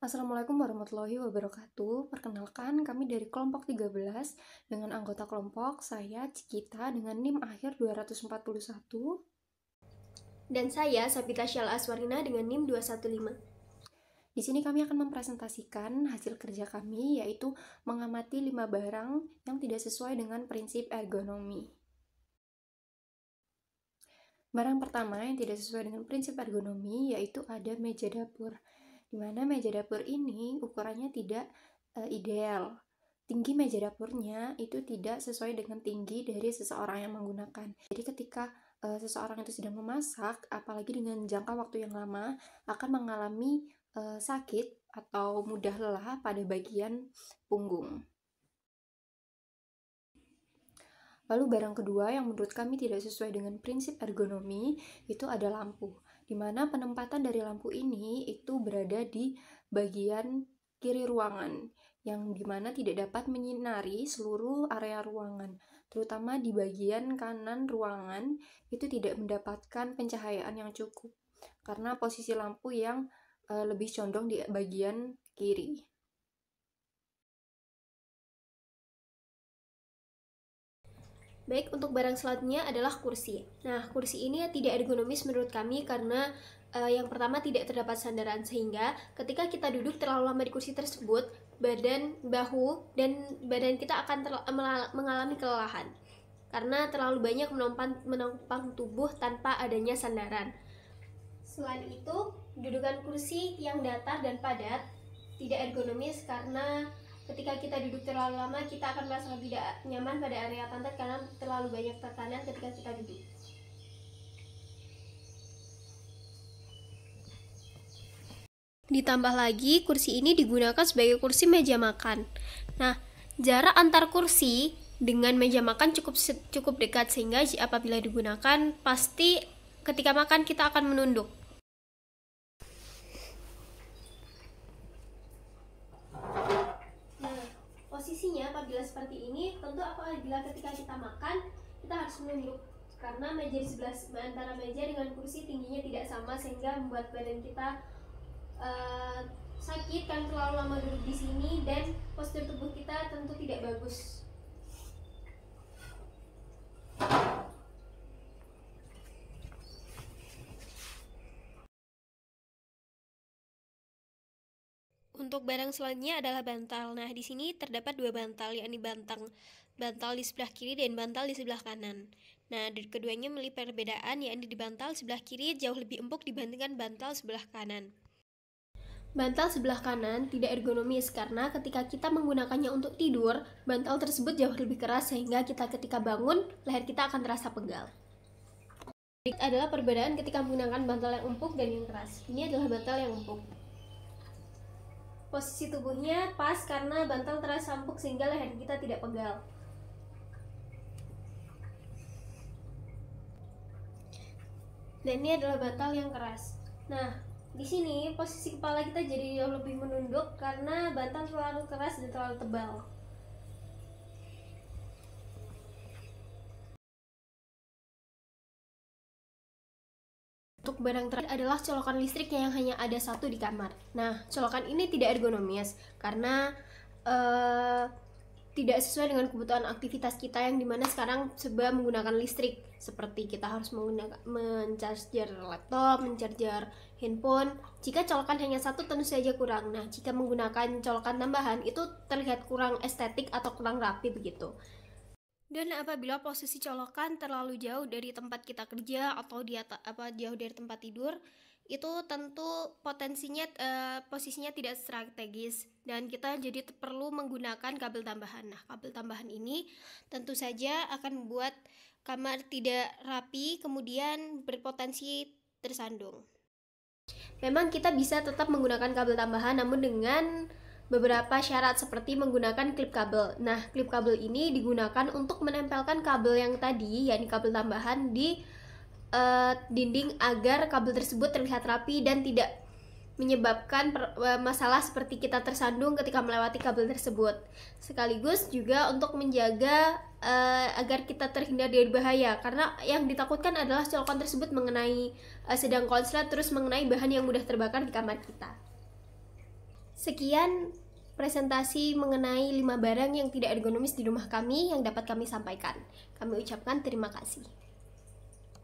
Assalamualaikum warahmatullahi wabarakatuh. Perkenalkan, kami dari kelompok 13 dengan anggota kelompok saya Cikita dengan NIM akhir 241. Dan saya Sabita Syal Aswarina dengan NIM 215. Di sini kami akan mempresentasikan hasil kerja kami, yaitu mengamati 5 barang yang tidak sesuai dengan prinsip ergonomi. Barang pertama yang tidak sesuai dengan prinsip ergonomi yaitu ada meja dapur, di mana meja dapur ini ukurannya tidak ideal. Tinggi meja dapurnya itu tidak sesuai dengan tinggi dari seseorang yang menggunakan. Jadi ketika seseorang itu sedang memasak, apalagi dengan jangka waktu yang lama, akan mengalami sakit atau mudah lelah pada bagian punggung. Lalu barang kedua yang menurut kami tidak sesuai dengan prinsip ergonomi itu ada lampu, di mana penempatan dari lampu ini itu berada di bagian kiri ruangan, yang dimana tidak dapat menyinari seluruh area ruangan, terutama di bagian kanan ruangan itu tidak mendapatkan pencahayaan yang cukup, karena posisi lampu yang lebih condong di bagian kiri. Baik, untuk barang selanjutnya adalah kursi. Nah, kursi ini tidak ergonomis menurut kami karena yang pertama tidak terdapat sandaran, sehingga ketika kita duduk terlalu lama di kursi tersebut, bahu dan badan kita akan mengalami kelelahan karena terlalu banyak menopang tubuh tanpa adanya sandaran. Selain itu, dudukan kursi yang datar dan padat tidak ergonomis karena ketika kita duduk terlalu lama, kita akan merasa tidak nyaman pada area pantat karena terlalu banyak tekanan ketika kita duduk. Ditambah lagi, kursi ini digunakan sebagai kursi meja makan. Nah, jarak antar kursi dengan meja makan cukup dekat, sehingga apabila digunakan, pasti ketika makan kita akan menunduk. Posisinya apabila seperti ini, tentu apabila ketika kita makan, kita harus menunduk karena meja di sebelah antara meja dengan kursi tingginya tidak sama, sehingga membuat badan kita sakit kan terlalu lama duduk di sini, dan postur tubuh kita tentu tidak bagus. Untuk barang selanjutnya adalah bantal. Nah, di sini terdapat dua bantal, yakni bantal di sebelah kiri dan bantal di sebelah kanan. Nah, keduanya memiliki perbedaan, yakni di bantal sebelah kiri jauh lebih empuk dibandingkan bantal sebelah kanan. Bantal sebelah kanan tidak ergonomis karena ketika kita menggunakannya untuk tidur, bantal tersebut jauh lebih keras sehingga ketika bangun, leher kita akan terasa pegal. Ini adalah perbedaan ketika menggunakan bantal yang empuk dan yang keras. Ini adalah bantal yang empuk. Posisi tubuhnya pas karena bantal terasa empuk sehingga leher kita tidak pegal. Dan ini adalah bantal yang keras. Nah, di sini posisi kepala kita jadi jauh lebih menunduk karena bantal terlalu keras dan terlalu tebal. Untuk barang terakhir adalah colokan listrik yang hanya ada satu di kamar. Nah, colokan ini tidak ergonomis karena tidak sesuai dengan kebutuhan aktivitas kita yang dimana sekarang serba menggunakan listrik, seperti kita harus mencharger laptop, mencharger handphone. Jika colokan hanya satu tentu saja kurang. Nah, jika menggunakan colokan tambahan itu terlihat kurang estetik atau kurang rapi begitu. Dan apabila posisi colokan terlalu jauh dari tempat kita kerja atau jauh dari tempat tidur, itu tentu posisinya tidak strategis dan kita jadi perlu menggunakan kabel tambahan. Nah, kabel tambahan ini tentu saja akan membuat kamar tidak rapi, kemudian berpotensi tersandung. Memang kita bisa tetap menggunakan kabel tambahan, namun dengan beberapa syarat seperti menggunakan klip kabel. Nah, klip kabel ini digunakan untuk menempelkan kabel yang tadi, yakni kabel tambahan di dinding agar kabel tersebut terlihat rapi dan tidak menyebabkan masalah seperti kita tersandung ketika melewati kabel tersebut. Sekaligus juga untuk menjaga agar kita terhindar dari bahaya, karena yang ditakutkan adalah colokan tersebut sedang konslet terus mengenai bahan yang mudah terbakar di kamar kita. Sekian presentasi mengenai 5 barang yang tidak ergonomis di rumah kami yang dapat kami sampaikan. Kami ucapkan terima kasih.